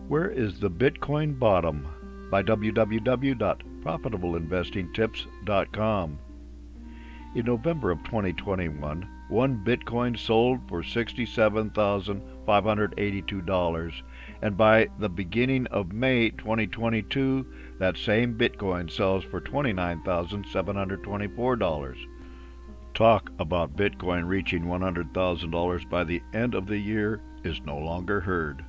Where is the Bitcoin Bottom? By www.profitableinvestingtips.com. In November of 2021, one Bitcoin sold for $67,582, and by the beginning of May 2022, that same Bitcoin sells for $29,724. Talk about Bitcoin reaching $100,000 by the end of the year is no longer heard.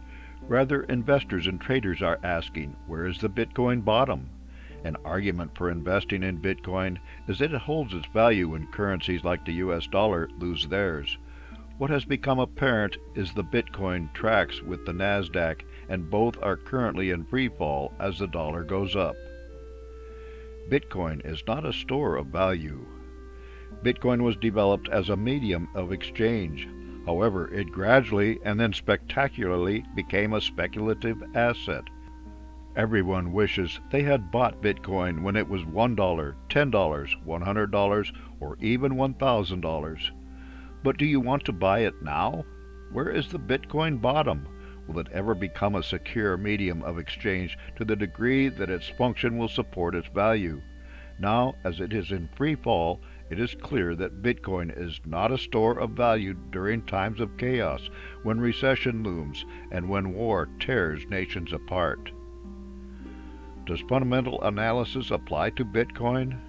Rather, investors and traders are asking, where is the Bitcoin bottom? An argument for investing in Bitcoin is that it holds its value when currencies like the US dollar lose theirs. What has become apparent is the Bitcoin tracks with the Nasdaq, and both are currently in freefall as the dollar goes up. Bitcoin is not a store of value. Bitcoin was developed as a medium of exchange. However, it gradually and then spectacularly became a speculative asset. Everyone wishes they had bought Bitcoin when it was $1, $10, $100, or even $1,000. But do you want to buy it now? Where is the Bitcoin bottom? Will it ever become a secure medium of exchange to the degree that its function will support its value? Now, as it is in free fall, it is clear that Bitcoin is not a store of value during times of chaos, when recession looms, and when war tears nations apart. Does fundamental analysis apply to Bitcoin?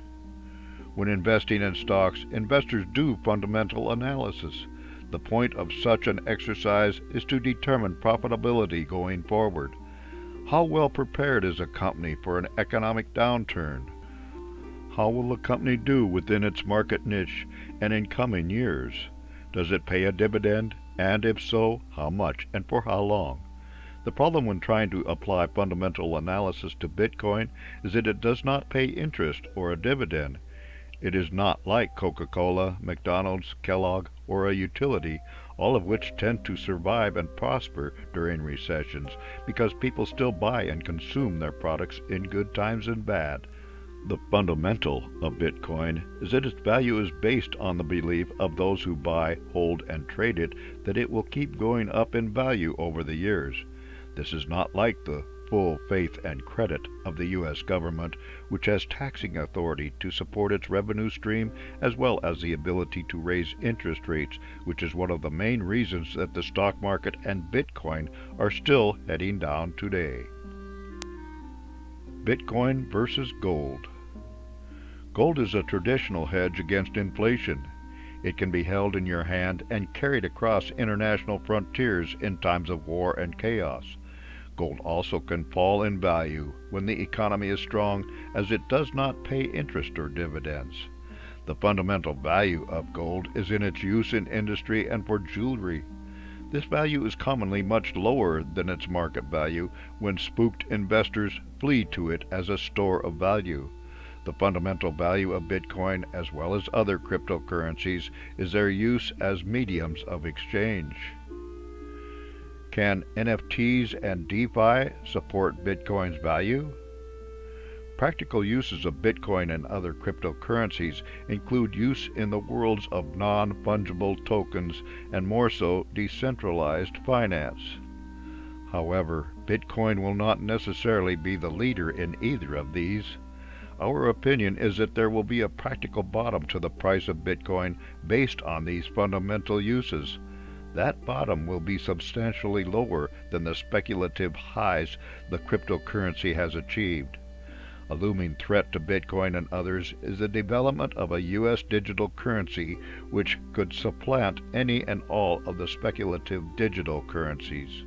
When investing in stocks, investors do fundamental analysis. The point of such an exercise is to determine profitability going forward. How well prepared is a company for an economic downturn? How will the company do within its market niche and in coming years? Does it pay a dividend, and if so, how much and for how long? The problem when trying to apply fundamental analysis to Bitcoin is that it does not pay interest or a dividend. It is not like Coca-Cola, McDonald's, Kellogg, or a utility, all of which tend to survive and prosper during recessions because people still buy and consume their products in good times and bad. The fundamental of Bitcoin is that its value is based on the belief of those who buy, hold, and trade it that it will keep going up in value over the years. This is not like the full faith and credit of the U.S. government, which has taxing authority to support its revenue stream as well as the ability to raise interest rates, which is one of the main reasons that the stock market and Bitcoin are still heading down today. Bitcoin versus gold. Gold is a traditional hedge against inflation. It can be held in your hand and carried across international frontiers in times of war and chaos. Gold also can fall in value when the economy is strong, as it does not pay interest or dividends. The fundamental value of gold is in its use in industry and for jewelry. This value is commonly much lower than its market value when spooked investors flee to it as a store of value. The fundamental value of Bitcoin, as well as other cryptocurrencies, is their use as mediums of exchange. Can NFTs and DeFi support Bitcoin's value? Practical uses of Bitcoin and other cryptocurrencies include use in the worlds of non-fungible tokens and more so decentralized finance. However, Bitcoin will not necessarily be the leader in either of these. Our opinion is that there will be a practical bottom to the price of Bitcoin based on these fundamental uses. That bottom will be substantially lower than the speculative highs the cryptocurrency has achieved. A looming threat to Bitcoin and others is the development of a U.S. digital currency which could supplant any and all of the speculative digital currencies.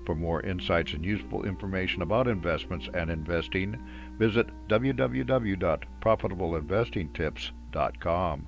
For more insights and useful information about investments and investing, visit www.profitableinvestingtips.com.